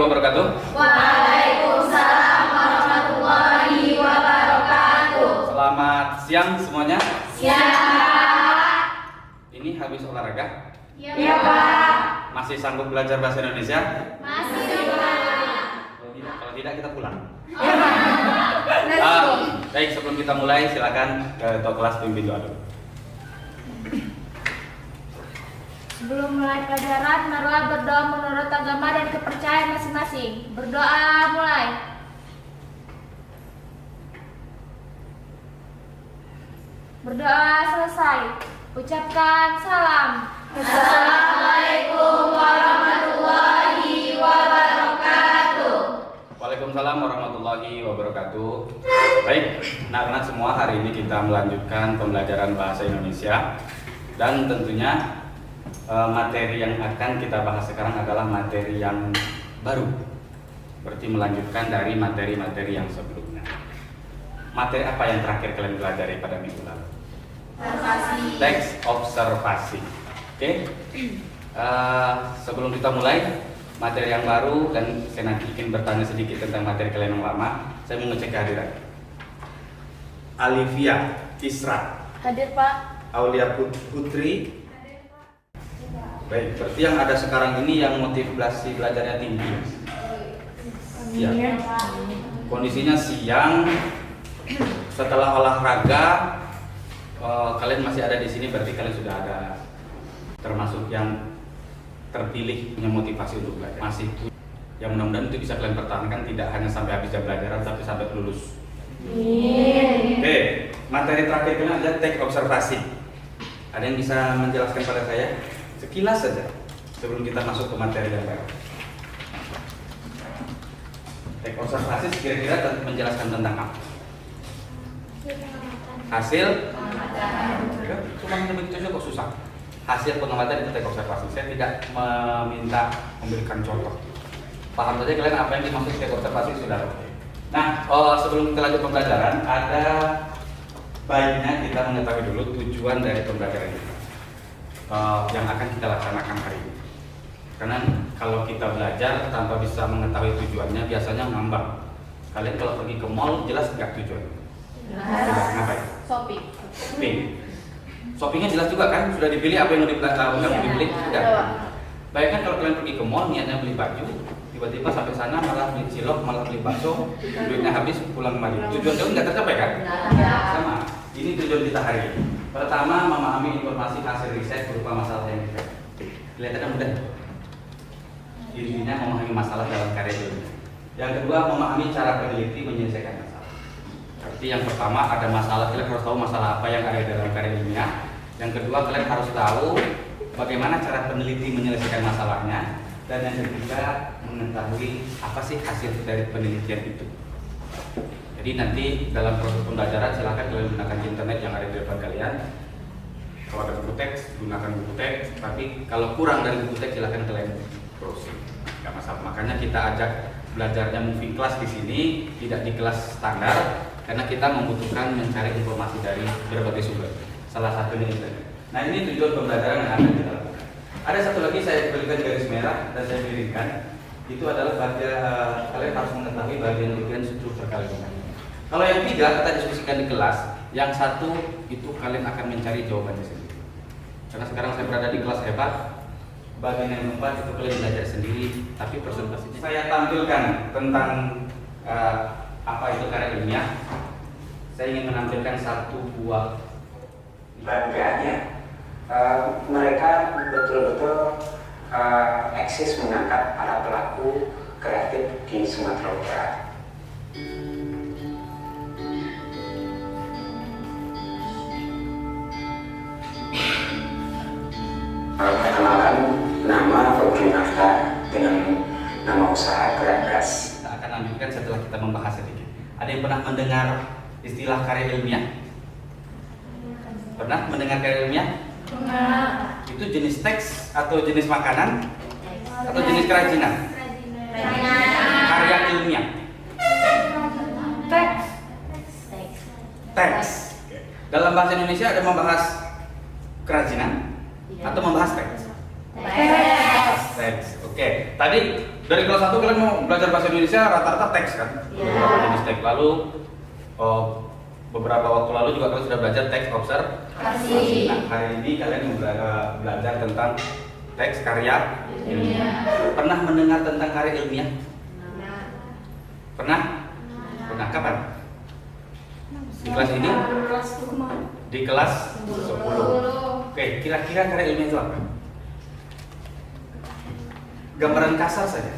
wabarakatuh. Waalaikumsalam warahmatullahi wabarakatuh. Selamat siang semuanya. Siang. Ini habis olahraga? Ya Pak. Masih sanggup belajar bahasa Indonesia? Masih Pak. Kalau tidak kita pulang. Ya Pak. Let's go. Baik, sebelum kita mulai silakan ketua kelas pimpin doa dulu. Sebelum mulai pelajaran, marilah berdoa menurut agama dan kepercayaan masing-masing. Berdoa mulai. Berdoa selesai. Ucapkan salam. Assalamualaikum warahmatullahi wabarakatuh. Waalaikumsalam warahmatullahi wabarakatuh. Baik, anak-anak semua, hari ini kita melanjutkan pembelajaran bahasa Indonesia. Dan tentunya materi yang akan kita bahas sekarang adalah materi yang baru. Berarti melanjutkan dari materi-materi yang sebelumnya. Materi apa yang terakhir kalian pelajari pada minggu lalu? Teks observasi. Oke. Sebelum kita mulai materi yang baru dan saya nanti ingin bertanya sedikit tentang materi kalian yang lama, saya mau ngecek kehadiran. Alivia Isra. Hadir Pak. Aulia Putri. Baik, berarti yang ada sekarang ini yang motivasi belajarnya tinggi. Ya. Kondisinya siang, setelah olahraga, kalian masih ada di sini, berarti kalian sudah ada termasuk yang terpilih punya motivasi untuk belajar. Masih, yang mudah-mudahan itu bisa kalian pertahankan tidak hanya sampai habis jam pelajaran, tapi sampai lulus. Oke, materi terakhir kalian adalah teks observasi. Ada yang bisa menjelaskan pada saya? Sekilas saja sebelum kita masuk ke materi yang baru. Teks observasi kira-kira menjelaskan tentang apa? Hasil cuma begitu saja kok susah. Hasil pengamatan itu teks observasi. Saya tidak meminta memberikan contoh. Paham saja kalian apa yang dimaksud teks observasi sudah oke. Nah, sebelum kita lanjut pembelajaran, ada baiknya kita mengetahui dulu tujuan dari pembelajaran kita. Yang akan kita laksanakan hari ini. Karena kalau kita belajar tanpa bisa mengetahui tujuannya biasanya ngambang. Kalian kalau pergi ke mall jelas nggak tujuannya? Jelas. Ngapain? Shopping. Shoppingnya jelas juga kan? Sudah dipilih apa yang mau dibeli? Tidak. Bayangkan kalau kalian pergi ke mall niatnya beli baju, tiba-tiba sampai sana malah beli cilok, malah beli bakso, duitnya habis pulang kembali. Tujuan kalian nggak tercapai kan? Sama. Ini tujuan kita hari ini. Pertama, memahami informasi hasil riset berupa masalah yang kita. Kelihatannya mudah. Intinya memahami masalah dalam karya ilmiah. Yang kedua, memahami cara peneliti menyelesaikan masalah. Berarti yang pertama ada masalah, kalian harus tahu masalah apa yang ada dalam karya ilmiah. Yang kedua, kalian harus tahu bagaimana cara peneliti menyelesaikan masalahnya. Dan yang ketiga, mengetahui apa sih hasil dari penelitian itu. Jadi nanti dalam proses pembelajaran silakan kalian gunakan internet yang ada di depan kalian. Kalau ada buku teks, gunakan buku teks. Tapi kalau kurang dari buku teks silakan kalian browsing. Gak masalah. Makanya kita ajak belajarnya moving class di sini, tidak di kelas standar, karena kita membutuhkan mencari informasi dari berbagai sumber. Salah satunya internet. Nah ini tujuan pembelajaran yang akan kita lakukan. Ada satu lagi saya berikan garis merah dan saya pilihkan. Itu adalah kalian harus mengetahui bagian struktur kalimat. Kalau yang tiga kita diskusikan di kelas, yang satu itu kalian akan mencari jawabannya sendiri. Karena sekarang saya berada di kelas hebat, bagian yang keempat itu kalian belajar sendiri, tapi presentasinya saya tampilkan tentang apa itu karya ilmiah. Saya ingin menampilkan satu buah bagiannya. Mereka betul-betul eksis mengangkat para pelaku kreatif di Sumatera Utara. Perkenalkan, nama Febri Nafta dengan nama usaha Gerak Gas. Kita akan lanjutkan setelah kita membahas sedikit. Ada yang pernah mendengar istilah karya ilmiah? Pernah mendengar karya ilmiah? Pernah. Itu jenis teks atau jenis makanan atau jenis kerajinan? Karya ilmiah. Teks. Dalam bahasa Indonesia ada membahas kerajinan atau membahas teks? Teks. Oke. Oke, tadi dari kelas 1 kalian mau belajar bahasa Indonesia rata-rata teks kan? Jenis teks. Lalu beberapa waktu lalu juga kalian sudah belajar teks observasi. Nah, hari ini kalian belajar tentang teks karya ilmiah. Pernah mendengar tentang karya ilmiah? Pernah? Pernah kapan? Di kelas ini? Di kelas 10. Oke, kira-kira karya ilmiah itu apa? Gambaran kasar saja.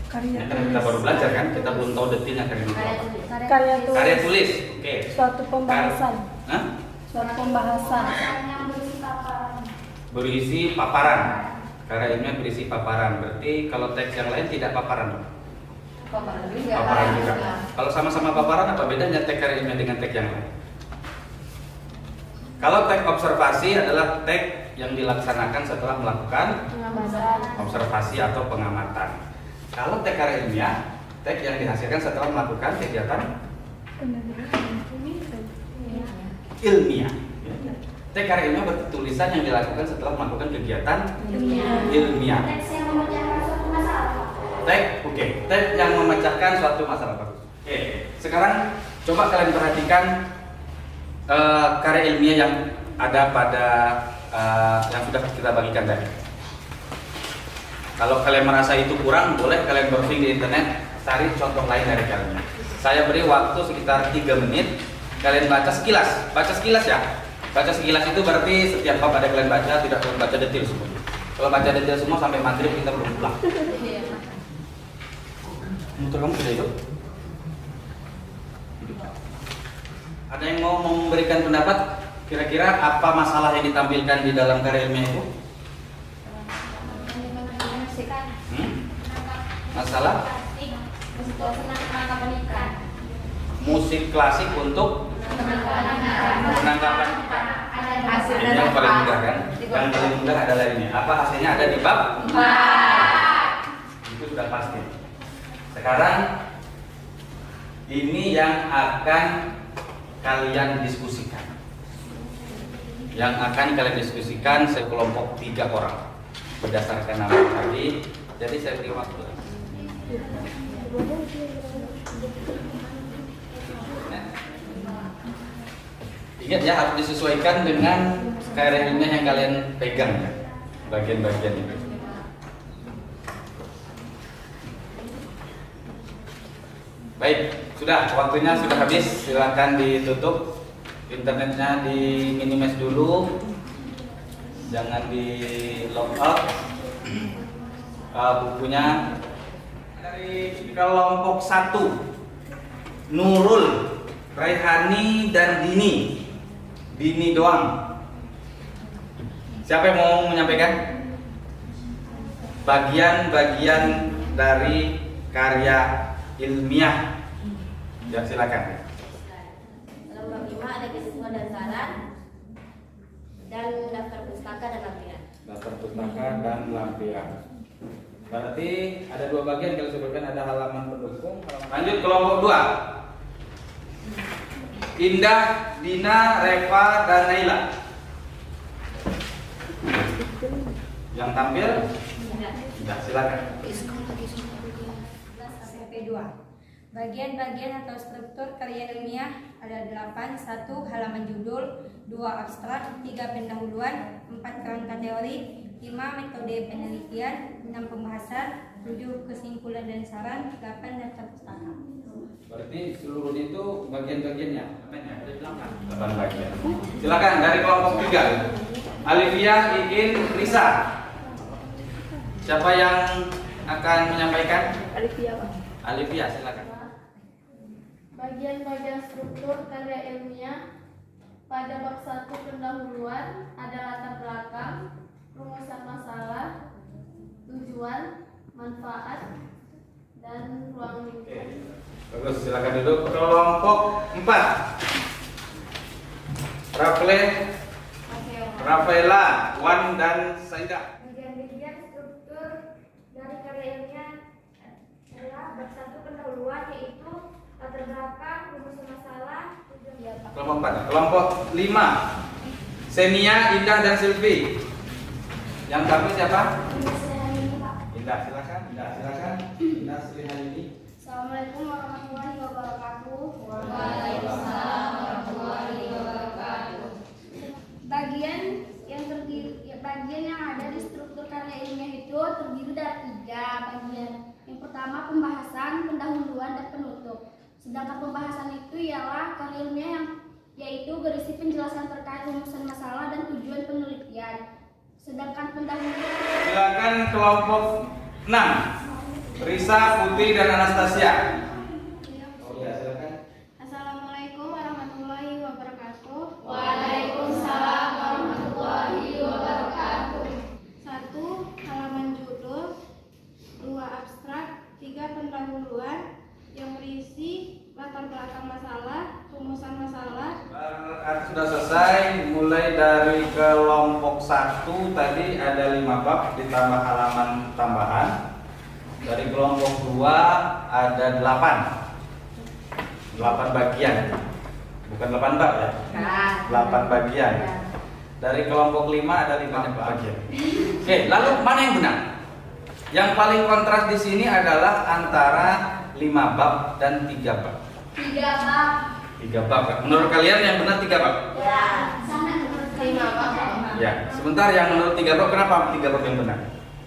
Karya Kita baru belajar kan, kita belum tahu detailnya karya ilmiah itu apa. Karya tulis. Oke. Suatu pembahasan. Hah? Suatu pembahasan. yang berisi paparan. Berisi paparan. Karya ilmiah berisi paparan. Berarti kalau teks yang lain tidak paparan. Paparan juga. Kalau sama-sama paparan, apa bedanya teks karya ilmiah dengan teks yang lain? Kalau teks observasi adalah teks yang dilaksanakan setelah melakukan observasi atau pengamatan. Kalau teks karya ilmiah, teks yang dihasilkan setelah melakukan kegiatan ilmiah. Teks karya ilmiah berarti tulisan yang dilakukan setelah melakukan kegiatan ilmiah. Teks yang memecahkan suatu masalah. Teks yang memecahkan suatu masalah. Bagus. Oke, sekarang coba kalian perhatikan karya ilmiah yang ada pada yang sudah kita bagikan tadi. Kalau kalian merasa itu kurang, boleh kalian browsing di internet, cari contoh lain dari kalian. Saya beri waktu sekitar 3 menit. Kalian baca sekilas ya. Baca sekilas itu berarti setiap bab ada kalian baca, tidak perlu baca detail semua. Kalau baca detail semua sampai maghrib kita belum pulang. Motor kamu sudah hidup? Ada yang mau memberikan pendapat? Kira-kira apa masalah yang ditampilkan di dalam karya ilmiah itu? Masalah? Musik klasik untuk penangkapan ikan. Ini yang paling mudah kan? Yang paling mudah adalah ini. Apa hasilnya ada di bab 4. Itu sudah pasti. Sekarang ini yang akan kalian diskusikan. Yang akan kalian diskusikan sekelompok 3 orang berdasarkan nama tadi. Jadi saya beri waktu. Ingat ya, harus disesuaikan dengan karya ilmiah yang kalian pegang ya, bagian-bagian itu. Baik, sudah waktunya sudah habis. Silakan ditutup internetnya, di minimize dulu, jangan di log out. Bukunya dari kelompok 1, Nurul, Raihani dan Dini doang. Siapa yang mau menyampaikan bagian-bagian dari karya ilmiah? Ya, silakan. Dalam bab 5 ada kesimpulan dan saran dan daftar pustaka dan lampiran. Daftar pustaka dan lampiran. Berarti ada 2 bagian kalau sebutkan, ada halaman pendukung. Lanjut kelompok 2. Indah, Dina, Reva, dan Naila. Yang tampil? Ya, silakan. SMP2. Bagian-bagian atau struktur karya ilmiah ada 8. 1. Halaman judul, 2. Abstrak, 3. Pendahuluan, 4. Kerangka teori, 5. Metode penelitian, 6. Pembahasan, 7. Kesimpulan dan saran, 8. Daftar pustaka. Berarti seluruh itu bagian-bagiannya. Ada 8 bagian. Silakan dari kelompok 3. Alivia, Iin, Risa. Siapa yang akan menyampaikan? Alivia, silakan. Bagian-bagian struktur karya ilmiah pada bab 1 pendahuluan ada latar belakang, rumusan masalah, tujuan, manfaat, dan ruang lingkup. Bagus, silakan duduk. Kelompok 4. Rafaela, Wan, dan Saida. Bagian-bagian struktur dari karya ilmiah adalah bab 1 pendahuluan, yaitu latar belakang, rumusan masalah, tujuan. Kelompok 4. Kelompok 5. Senia, Indah, dan Silvi. Yang tampil siapa? Indah Indah, silakan. Indah Srihari ini. Assalamualaikum warahmatullahi wabarakatuh. Waalaikumsalam warahmatullahi wabarakatuh. Bagian yang ada di struktur karya ilmiah itu terdiri dari 3 bagian. Yang pertama pembahasan, pendahuluan, dan penutup. Sedangkan pembahasan itu ialah karya ilmiah yang yaitu berisi penjelasan terkait rumusan masalah dan tujuan penelitian. Sedangkan pendahuluan. Silakan kelompok 6. Risa, Putih, dan Anastasia. Oh ya, silakan. Assalamualaikum warahmatullahi wabarakatuh. Waalaikumsalam warahmatullahi wabarakatuh. 1. Halaman judul, 2. Abstrak, 3. Pendahuluan yang berisi latar belakang masalah, rumusan masalah. Sudah selesai. Mulai dari kelompok 1 tadi ada 5 bab ditambah halaman tambahan. Dari kelompok 2 ada 8 bagian. Bukan 8 bab ya? 8 bagian. Dari kelompok 5 ada 5 bagian. Oke, lalu mana yang benar? Yang paling kontras di sini adalah antara 5 bab dan 3 bab. 3 bab. 3 bab. Menurut kalian yang benar 3 bab? Ya, sana menurut 5 bab. Ya. Sebentar, yang menurut 3 bab, kenapa 3 bab yang benar?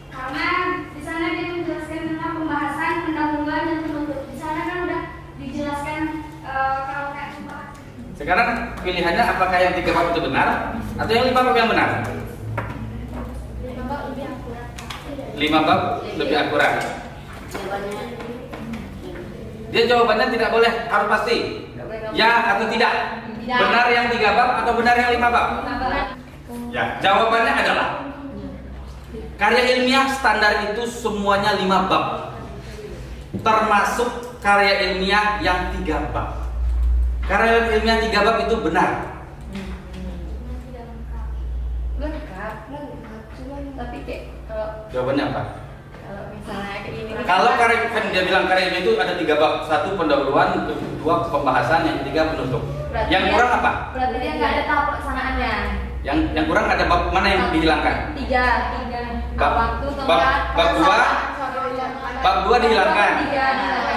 Karena di sana dia menjelaskan tentang pembahasan, pendahuluan, dan penutup. Di sana kan udah dijelaskan kalau kayak pembahasan. Sekarang pilihannya apakah yang 3 bab itu benar atau yang 5 bab yang benar? 5 bab lebih akurat. 5 bab lebih akurat. Dia jawabannya tidak boleh, harus pasti. Ya atau tidak? Benar yang 3 bab atau benar yang 5 bab? Ya, jawabannya adalah karya ilmiah standar itu semuanya 5 bab. Termasuk karya ilmiah yang 3 bab. Karya ilmiah 3 bab itu benar. Lengkap. Cuman tapi kayak kalau Jawabannya apa? misalnya kayak gini. Kalau karya, kan dia bilang karya ilmiah itu ada 3 bab. 1 pendahuluan, 2 pembahasan, yang 3 penutup. Yang kurang apa? Berarti dia nggak ada tahap pelaksanaannya. Yang kurang ada bab mana yang dihilangkan? 3. Bab- Waktu bab 2 Bab 2 dihilangkan.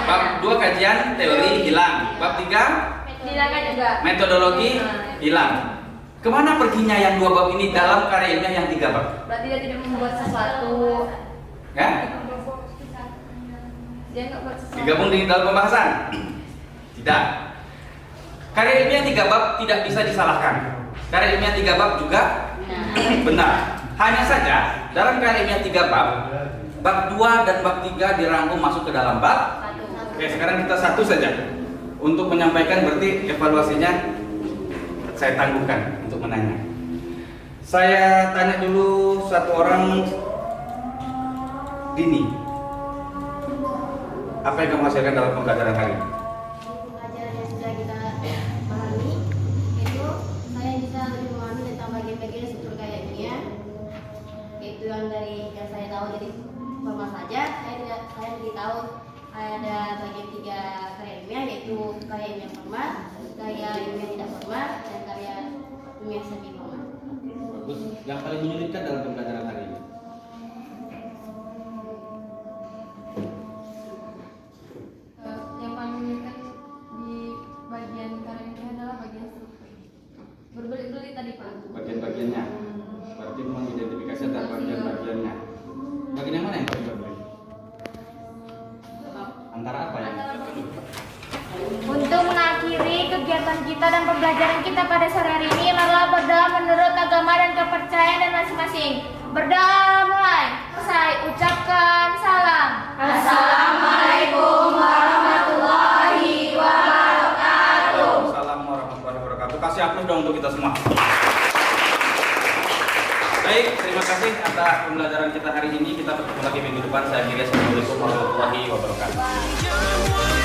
Bab 2 kajian teori hilang. Bab 3 dihilangkan juga. metodologi hilang. Kemana perginya yang 2 bab ini dalam karya ilmiah yang 3 bab? Berarti dia tidak membuat sesuatu. Ya? Dia nggak buat sesuatu. Digabung di dalam pembahasan? Tidak. Karya ilmiah 3 bab tidak bisa disalahkan. Karya ilmiah 3 bab juga benar. Hanya saja dalam karya ilmiah 3 bab 2 dan bab 3 dirangkum masuk ke dalam bab. Oke, sekarang kita satu saja. Untuk menyampaikan berarti evaluasinya saya tangguhkan untuk menanya. Saya tanya dulu satu orang, Dini. Apa yang kamu hasilkan dalam pembelajaran hari ini? Pelajaran yang sudah kita pahami itu saya bisa lebih memahami tentang bagian-bagian struktur karya ilmiah, yaitu yang dari yang saya tahu dari formal saja. Saya lebih tahu ada bagian 3 karya ilmiah, yaitu karya ilmiah formal, karya ilmiah tidak formal, dan karya ilmiah semi formal. Bagus. Yang paling menyulitkan dalam pembelajaran hari ini? Yang paling menyulitkan di bagian karya ini adalah bagian struktur. Berbelit-belit tadi Pak. Bagian-bagiannya. Berarti mengidentifikasi antara bagian-bagiannya. Bagian yang mana yang paling berbeda? Antara apa ya? Untuk mengakhiri kegiatan kita dan pembelajaran kita pada sore hari ini, marilah berdoa menurut agama dan kepercayaan dan masing-masing. Berdoa mulai. Saya ucapkan salam. Assalamualaikum warahmatullahi wabarakatuh. Assalamualaikum warahmatullahi wabarakatuh. Kasih aplaus dong untuk kita semua. Baik, terima kasih atas pembelajaran kita hari ini. Kita bertemu lagi minggu depan. Saya kira assalamualaikum warahmatullahi wabarakatuh.